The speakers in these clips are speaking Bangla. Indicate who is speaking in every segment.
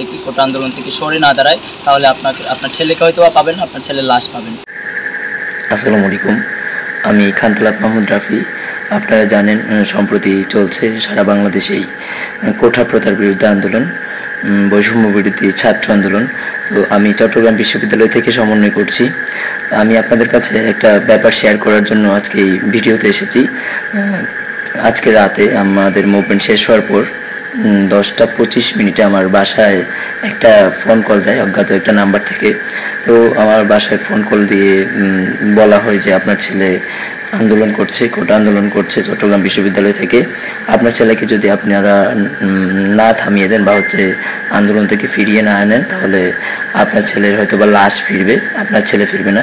Speaker 1: থেকে কোটা আন্দোলন থেকে সরে না দাঁড়ায় তাহলে আপনার ছেলেকে হয়তো পাবেন, আপনার ছেলের লাশ পাবেন।
Speaker 2: আসসালামু আলাইকুম, আমি খানতালাত মাহমুদ রাফি। আপনারা জানেন সম্প্রতি চলছে সারা বাংলাদেশেই কোঠা প্রথার বিরুদ্ধে আন্দোলন, বৈষম্য বিরোধী ছাত্র আন্দোলন। তো আমি চট্টগ্রাম বিশ্ববিদ্যালয় থেকে সমন্বয় করছি। আমি আপনাদের কাছে একটা ব্যাপার শেয়ার করার জন্য আজকে এই ভিডিওতে এসেছি। আজকে রাতে আমাদের মুভমেন্ট শেষ হওয়ার পর 10টা 25 মিনিটে আমার বাসায় একটা ফোন কল যায় অজ্ঞাত একটা নাম্বার থেকে। তো আমার বাসায় ফোন কল দিয়ে বলা হয় যে আপনার ছেলে আন্দোলন করছে, কোটা আন্দোলন করছে চট্টগ্রাম বিশ্ববিদ্যালয় থেকে। আপনার ছেলেকে যদি আপনারা না থামিয়ে দেন বা আন্দোলন থেকে ফিরিয়ে না আনেন তাহলে আপনার ছেলের হয়তো বা লাশ ফিরবে, আপনার ছেলে ফিরবে না,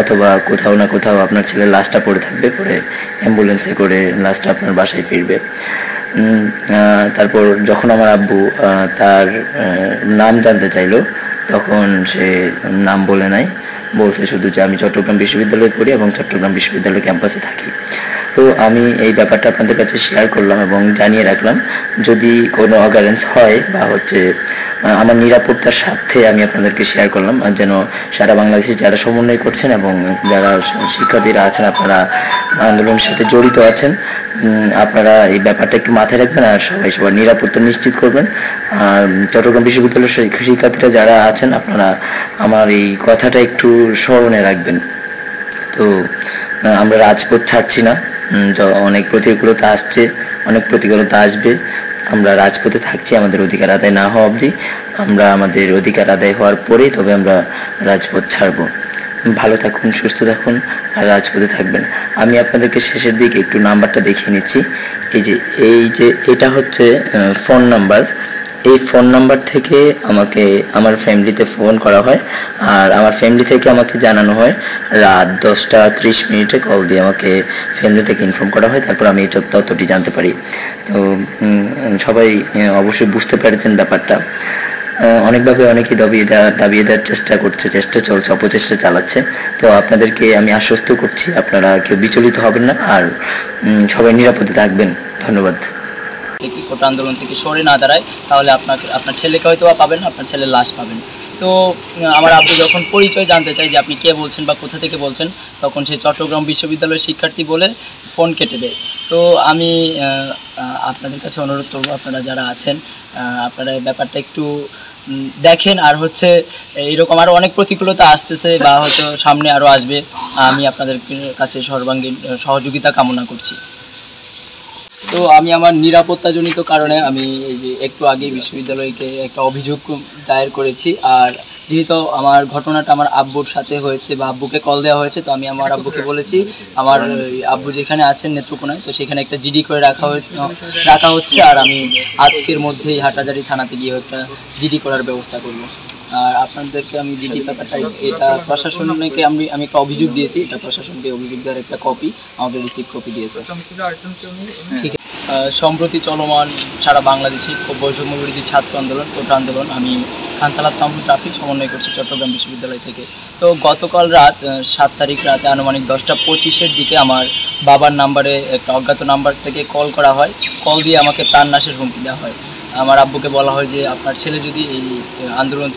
Speaker 2: অথবা কোথাও না কোথাও আপনার ছেলের লাশটা পড়ে থাকবে, পরে অ্যাম্বুলেন্সে করে লাশটা আপনার বাসায় ফিরবে। তারপর যখন আমার আব্বু তার নাম জানতে চাইলো তখন সে নাম বলে নাই, বলছে শুধু যে আমি চট্টগ্রাম বিশ্ববিদ্যালয়ে পড়ি এবং চট্টগ্রাম বিশ্ববিদ্যালয় ক্যাম্পাসে থাকি। তো আমি এই ব্যাপারটা আপনাদের কাছে শেয়ার করলাম এবং জানিয়ে রাখলাম, যদি কোনো অকারেন্স হয় বা আমার নিরাপত্তার স্বার্থে আমি আপনাদেরকে শেয়ার করলাম, যেন সারা বাংলাদেশে যারা সমন্বয় করছেন এবং যারা শিক্ষার্থীরা আছেন, আপনারা আন্দোলনের সাথে জড়িত আছেন, আপনারা এই ব্যাপারটা একটু মাথায় রাখবেন আর সবার নিরাপত্তা নিশ্চিত করবেন। আর চট্টগ্রাম বিশ্ববিদ্যালয়ের শিক্ষার্থীরা যারা আছেন, আপনারা আমার এই কথাটা একটু স্মরণে রাখবেন। তো আমরা রাজপথ ছাড়ছি না, অনেক প্রতিকূলতা আসছে, অনেক প্রতিকূলতা আসবে, আমরা রাজপথে থাকছি আমাদের অধিকার আদায় না হওয়া অবধি। আমরা আমাদের অধিকার আদায় হওয়ার পরেই তবে আমরা রাজপথ ছাড়ব। ভালো থাকুন, সুস্থ থাকুন আর রাজপথে থাকবেন। আমি আপনাদেরকে শেষের দিকে একটু নাম্বারটা দেখিয়ে নিচ্ছি। এই যে এটা হচ্ছে ফোন নাম্বার। এই ফোন নাম্বার থেকে আমাকে আমার ফ্যামিলিতে ফোন করা হয়, আর আমার ফ্যামিলি থেকে আমাকে জানানো হয় রাত 10টা 30 মিনিটে কল দিয়ে আমাকে ফ্যামিলি থেকে ইনফর্ম করা হয়। তারপর আমি এই তথ্যটি জানতে পারি। তো সবাই অবশ্যই বুঝতে পেরেছেন ব্যাপারটা। অনেকভাবে অনেকেই দাবিয়ে দেওয়ার চেষ্টা চলছে, অপচেষ্টা চালাচ্ছে। তো আপনাদেরকে আমি আশ্বস্ত করছি, আপনারা কেউ বিচলিত হবেন না আর সবাই নিরাপদে থাকবেন। ধন্যবাদ।
Speaker 1: কোটা আন্দোলন থেকে সরে না দাঁড়ায় তাহলে আপনার ছেলেকে হয়তো পাবেন, আপনার ছেলের লাশ পাবেন। তো আমার আব্বু যখন পরিচয় জানতে চাই যে আপনি কে বলছেন বা কোথা থেকে বলছেন, তখন সে চট্টগ্রাম বিশ্ববিদ্যালয়ের শিক্ষার্থী বলে ফোন কেটে দেয়। তো আমি আপনাদের কাছে অনুরোধ করবো, আপনারা যারা আছেন আপনারা ব্যাপারটা একটু দেখেন। আর এইরকম আরও অনেক প্রতিকূলতা আসতেছে বা হয়তো সামনে আরও আসবে। আমি আপনাদের কাছে সর্বাঙ্গীন সহযোগিতা কামনা করছি। তো আমি আমার নিরাপত্তাজনিত কারণে আমি এই যে একটু আগে বিশ্ববিদ্যালয়কে একটা অভিযোগ দায়ের করেছি। আর যেহেতু আমার ঘটনাটা আমার আব্বুর সাথে হয়েছে বা আব্বুকে কল দেওয়া হয়েছে, তো আমি আমার আব্বুকে বলেছি আমার আব্বু যেখানে আছেন নেত্রকোনায়, তো সেখানে একটা জিডি করে রাখা হচ্ছে। আর আমি আজকের মধ্যেই হাটাজারি থানাতে গিয়ে একটা জিডি করার ব্যবস্থা করব। আর আপনাদেরকে আমি জিডি ব্যাপারটা এটা প্রশাসনকে আমি একটা অভিযোগ দিয়েছি, এটা প্রশাসনকে অভিযোগ দেওয়ার একটা কপি আমাদের রিসিভ কপি দিয়েছে। ঠিক আছে। সম্প্রতি চলমান সারা বাংলাদেশে বৈষম্য বিরোধী ছাত্র আন্দোলন, কোটা আন্দোলন, আমি খানতালাত মাহমুদ রাফি সমন্বয় করছি চট্টগ্রাম বিশ্ববিদ্যালয় থেকে। তো গতকাল রাত 7 তারিখ রাতে আনুমানিক 10টা 25-এর দিকে আমার বাবার নাম্বারে একটা অজ্ঞাত নাম্বার থেকে কল করা হয়। কল দিয়ে আমাকে প্রাণনাশের হুমকি দেওয়া হয়। আমার আব্বুকে বলা হয় যে আপনার ছেলে যদি এই আন্দোলন